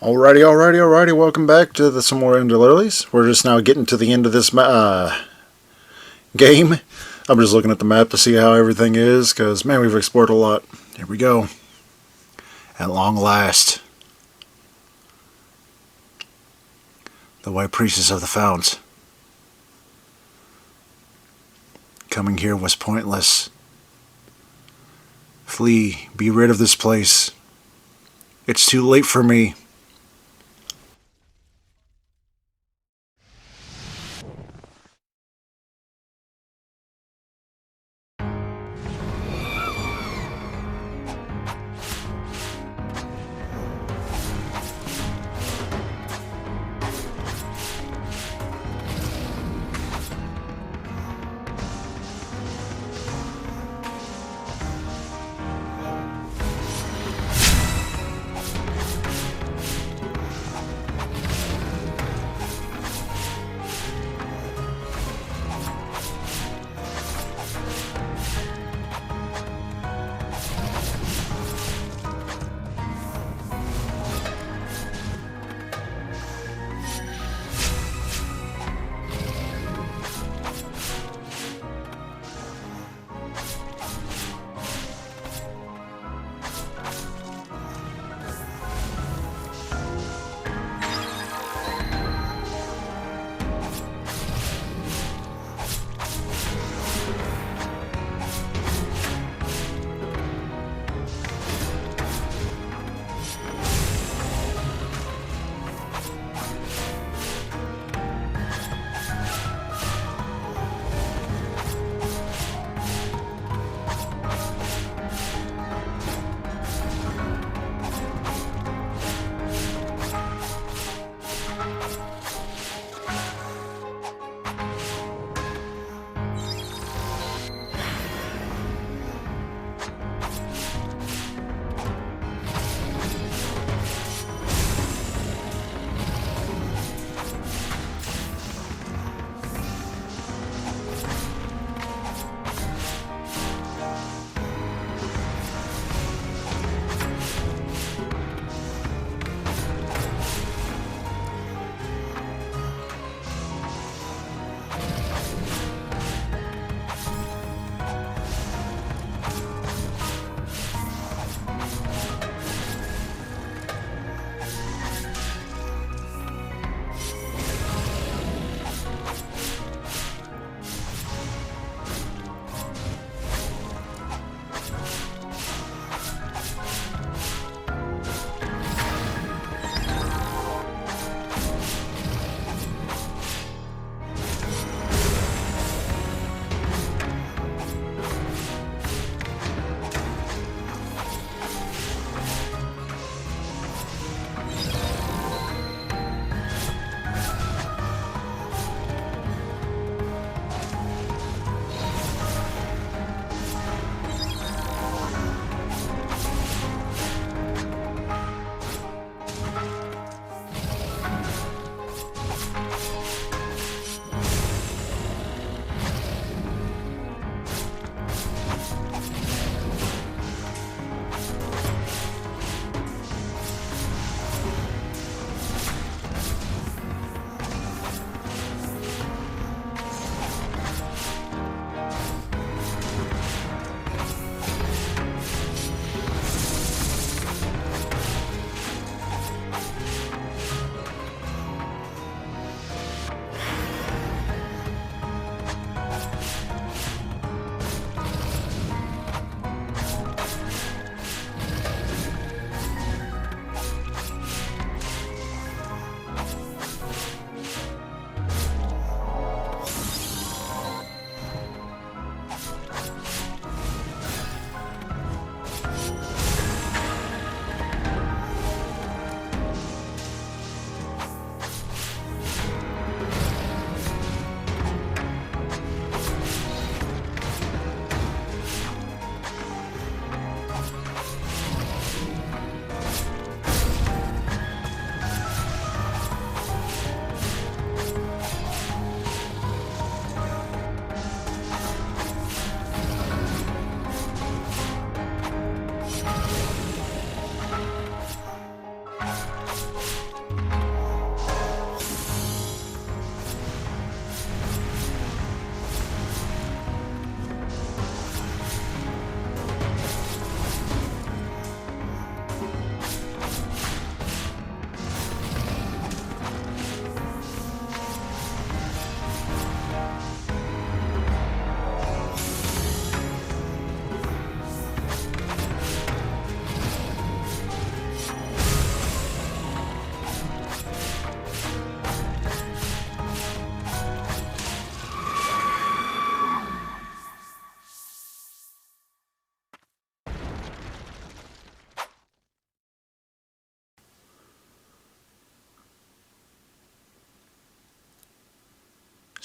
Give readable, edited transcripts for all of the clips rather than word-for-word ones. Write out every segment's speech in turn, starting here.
Alrighty. Welcome back to some more Ender Lilies. We're just now getting to the end of this game. I'm just looking at the map to see how everything is, because, man, we've explored a lot. Here we go. At long last. The White Priestess of the Fount. Coming here was pointless. Flee, be rid of this place. It's too late for me.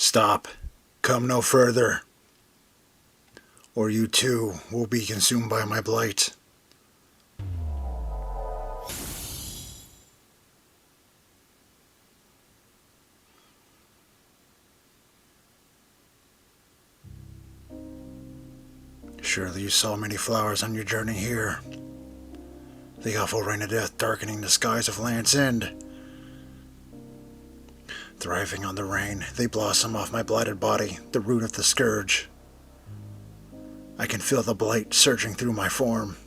Stop. Come no further, or you too will be consumed by my blight. Surely you saw many flowers on your journey here. The awful rain of death darkening the skies of Land's End. Thriving on the rain, they blossom off my blighted body, the root of the scourge. I can feel the blight surging through my form.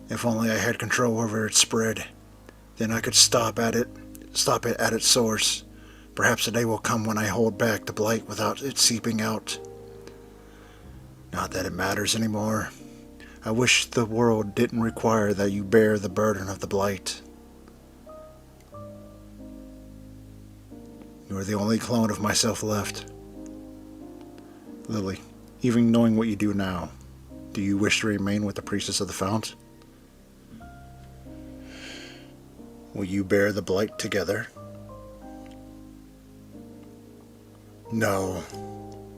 If only I had control over its spread, then I could stop it at its source. Perhaps a day will come when I hold back the blight without it seeping out. Not that it matters anymore. I wish the world didn't require that you bear the burden of the blight. You are the only clone of myself left. Lily, even knowing what you do now, do you wish to remain with the Priestess of the Fount? Will you bear the blight together? No.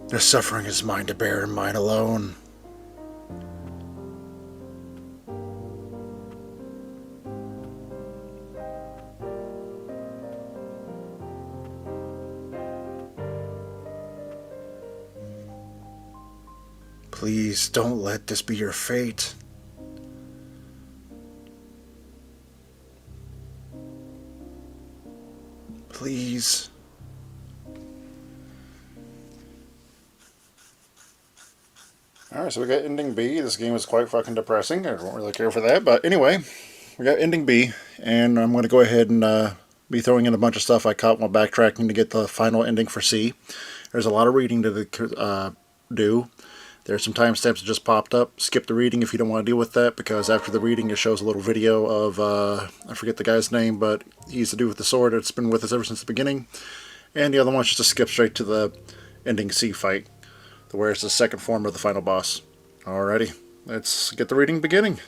The suffering is mine to bear and mine alone. Please don't let this be your fate. Please. Alright, so we got ending B. This game is quite fucking depressing. I don't really care for that. But anyway, we got ending B. And I'm going to go ahead and be throwing in a bunch of stuff I caught while backtracking to get the final ending for C. There's a lot of reading to do. There's some timestamps that just popped up. Skip the reading if you don't want to deal with that, because after the reading it shows a little video of, I forget the guy's name, but he's the dude with the sword that's been with us ever since the beginning. And the other one's just to skip straight to the ending C fight, where it's the second form of the final boss. Alrighty, let's get the reading beginning.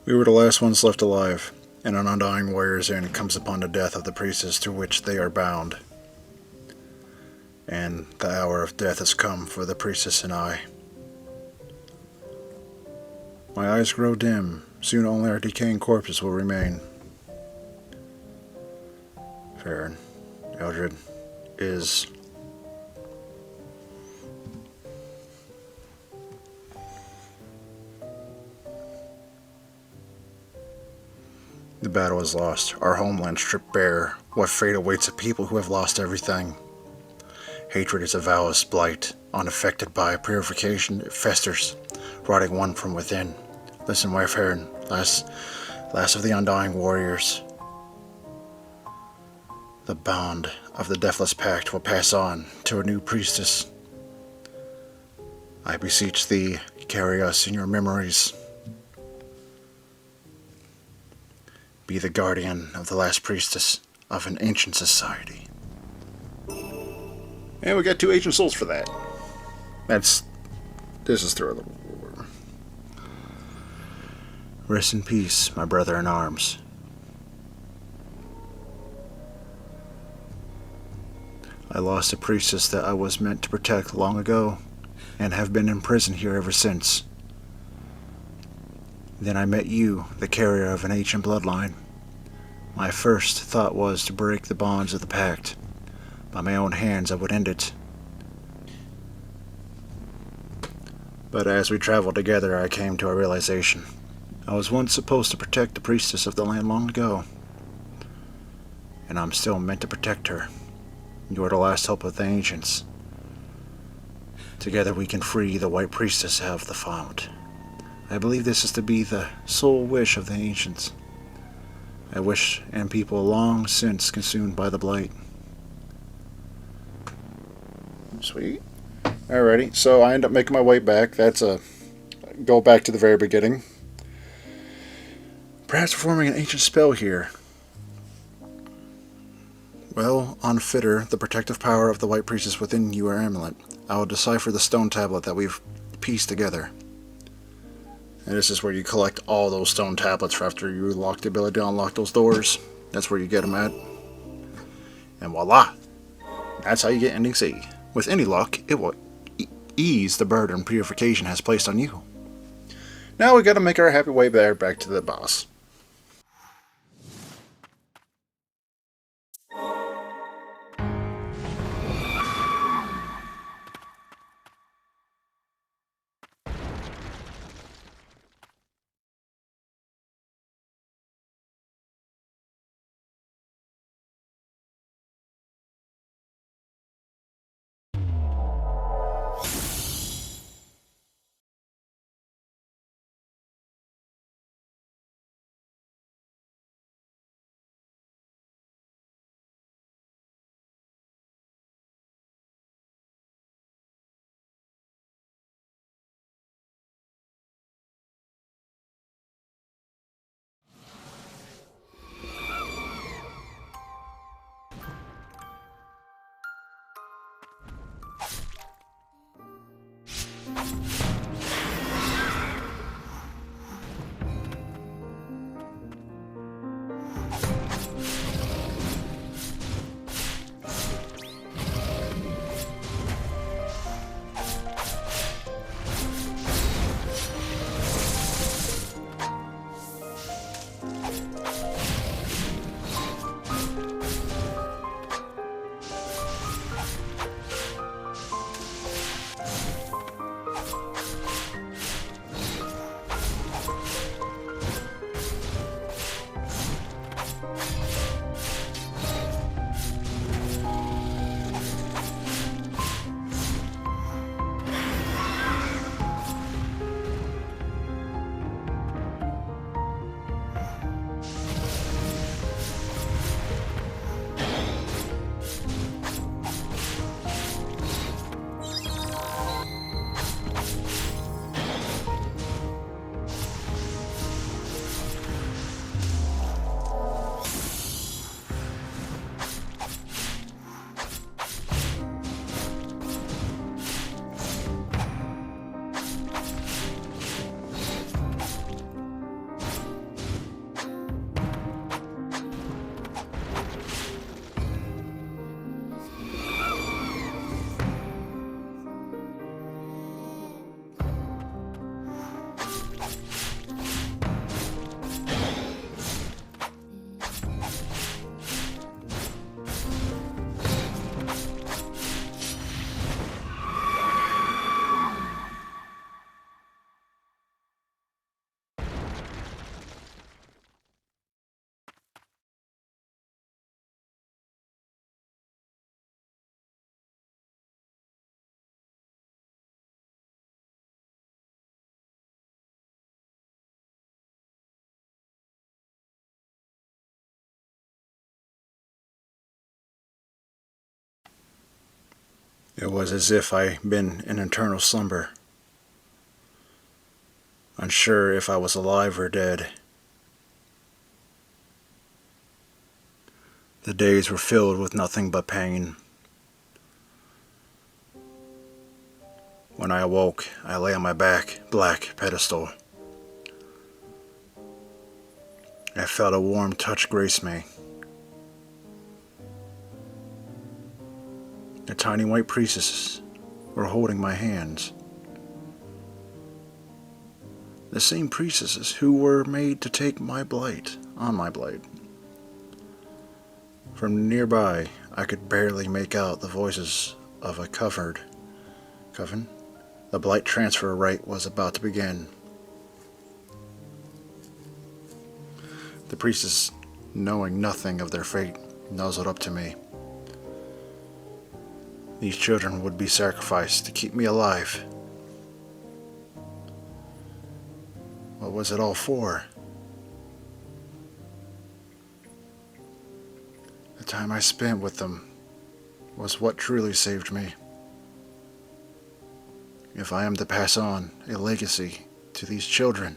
We were the last ones left alive, and an undying warrior's end comes upon the death of the priestess to which they are bound. And the hour of death has come for the priestess and I. My eyes grow dim, soon only our decaying corpses will remain. Farron, Eldred, is... The battle is lost, our homeland stripped bare. What fate awaits a people who have lost everything? Hatred is a vowless blight, unaffected by purification, it festers, rotting one from within. Listen, wife Heron, last of the undying warriors. The bond of the deathless pact will pass on to a new priestess. I beseech thee, carry us in your memories. Be the guardian of the last priestess of an ancient society. And we got 2 ancient souls for that. This is through a little war. Rest in peace, my brother in arms. I lost a priestess that I was meant to protect long ago, and have been in prison here ever since. Then I met you, the carrier of an ancient bloodline. My first thought was to break the bonds of the pact, By my own hands I would end it. But as we traveled together, I came to a realization. I was once supposed to protect the priestess of the land long ago. And I'm still meant to protect her. You are the last hope of the ancients. Together we can free the white priestess of the fount. I believe this is to be the sole wish of the ancients. I wish and people long since consumed by the blight. Sweet. Alrighty, so I end up making my way back. Go back to the very beginning. Perhaps performing an ancient spell here. Well, on Fitter, the protective power of the white priestess within your amulet, I will decipher the stone tablet that we've pieced together. And this is where you collect all those stone tablets after you unlock the ability to unlock those doors. That's where you get them at. And voila! That's how you get Ending C. With any luck, it will ease the burden purification has placed on you. Now we gotta make our happy way back to the boss. It was as if I'd been in eternal slumber, unsure if I was alive or dead. The days were filled with nothing but pain. When I awoke, I lay on my black pedestal. I felt a warm touch grace me. The tiny white priestesses were holding my hands. The same priestesses who were made to take my blight on my blade. From nearby, I could barely make out the voices of a coven. The blight transfer rite was about to begin. The priestess, knowing nothing of their fate, nuzzled up to me. These children would be sacrificed to keep me alive. What was it all for? The time I spent with them was what truly saved me. If I am to pass on a legacy to these children,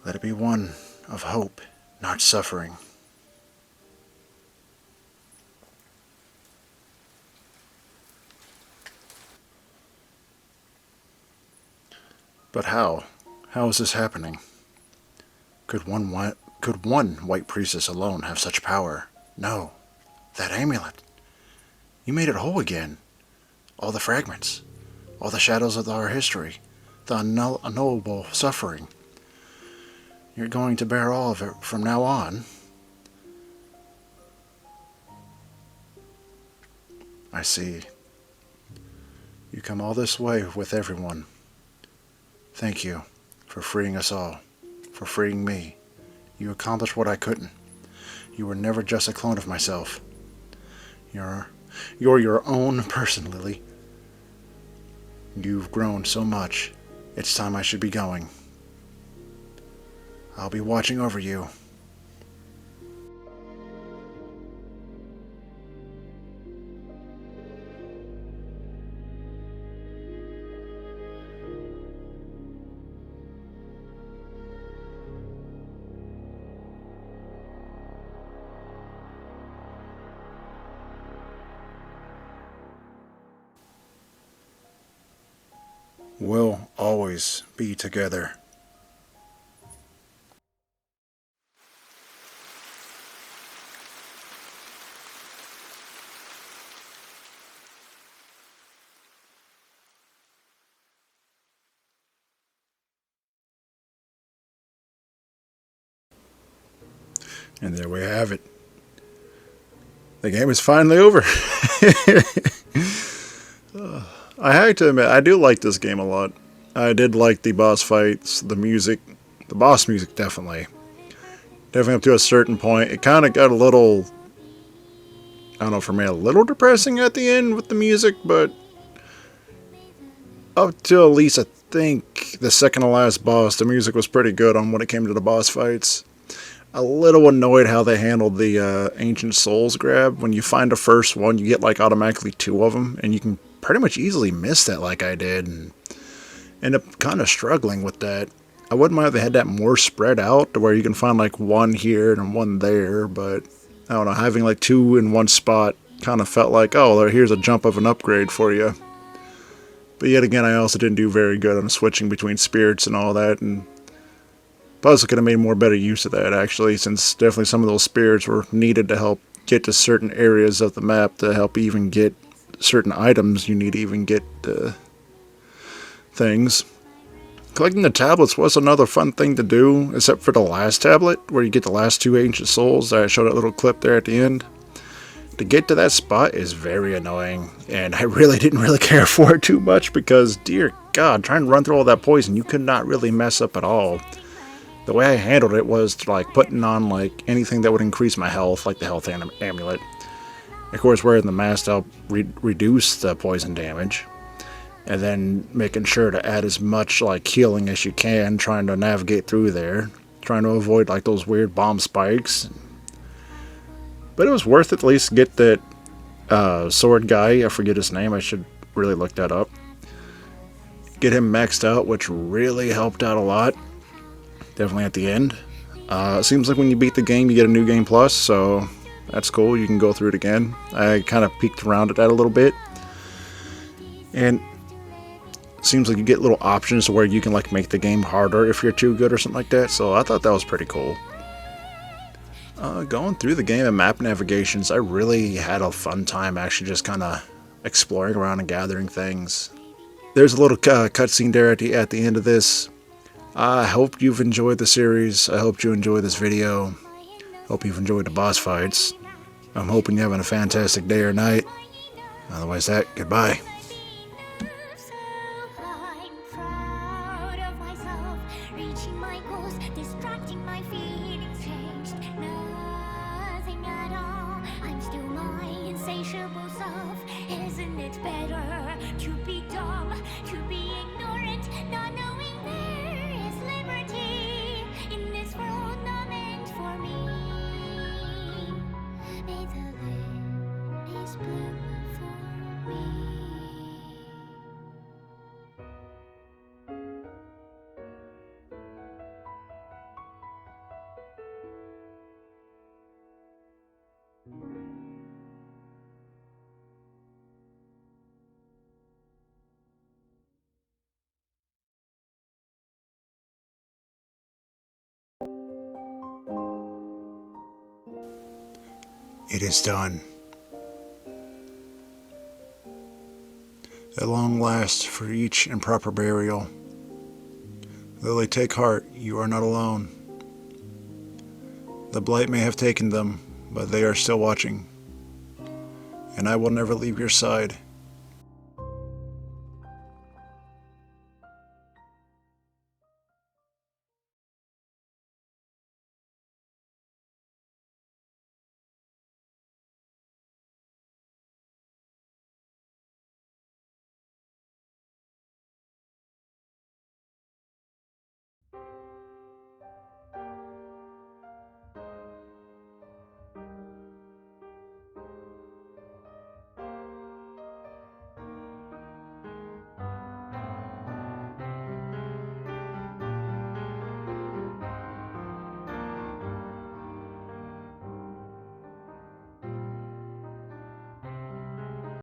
let it be one of hope, not suffering. But how? How is this happening? Could one white priestess alone have such power? No. That amulet. You made it whole again. All the fragments. All the shadows of our history. The unknowable suffering. You're going to bear all of it from now on. I see. You come all this way with everyone. Thank you for freeing us all, for freeing me. You accomplished what I couldn't. You were never just a clone of myself. You're your own person, Lily. You've grown so much. It's time I should be going. I'll be watching over you. We'll always be together. And there we have it. The game is finally over. I have to admit, I do like this game a lot. I did like the boss fights, the music, the boss music definitely. Definitely up to a certain point. It kind of got a little, I don't know, for me, a little depressing at the end with the music, but up to at least I think the second to last boss, the music was pretty good on when it came to the boss fights. A little annoyed how they handled the Ancient Souls grab. When you find the first one, you get like automatically 2 of them, and you can pretty much easily miss that like I did, and end up kind of struggling with that. I wouldn't mind if they had that more spread out, to where you can find like 1 here and 1 there, but I don't know, having like 2 in one spot kind of felt like, oh, here's a jump of an upgrade for you. But yet again, I also didn't do very good on switching between spirits and all that, and Puzzle could have made more better use of that, actually, since definitely some of those spirits were needed to help get to certain areas of the map to help even get certain items you need to even get things. Collecting the tablets was another fun thing to do, except for the last tablet, where you get the last 2 Ancient Souls that I showed that little clip there at the end. To get to that spot is very annoying, and I really didn't really care for it too much, because, dear God, trying to run through all that poison, you could not really mess up at all. The way I handled it was like putting on like anything that would increase my health, like the health amulet. Of course, wearing the mask to help reduce the poison damage. And then making sure to add as much like healing as you can, trying to navigate through there. Trying to avoid like those weird bomb spikes. But it was worth it, at least get that sword guy, I forget his name, I should really look that up. Get him maxed out, which really helped out a lot. Definitely at the end. It seems like when you beat the game, you get a new game plus, so that's cool. You can go through it again. I kind of peeked around at that a little bit. And it seems like you get little options where you can like make the game harder if you're too good or something like that, so I thought that was pretty cool. Going through the game and map navigations, I really had a fun time actually just kind of exploring around and gathering things. There's a little cutscene there at the end of this. I hope you've enjoyed the series. I hope you enjoyed this video. Hope you've enjoyed the boss fights. I'm hoping you're having a fantastic day or night. Otherwise that, goodbye. Isn't it better to be dumb, to be ignorant, not knowing there is liberty in this world not meant for me? May the lilies bloom for me. It is done. At long last, for each improper burial. Lily, take heart, you are not alone. The blight may have taken them, but they are still watching. And I will never leave your side.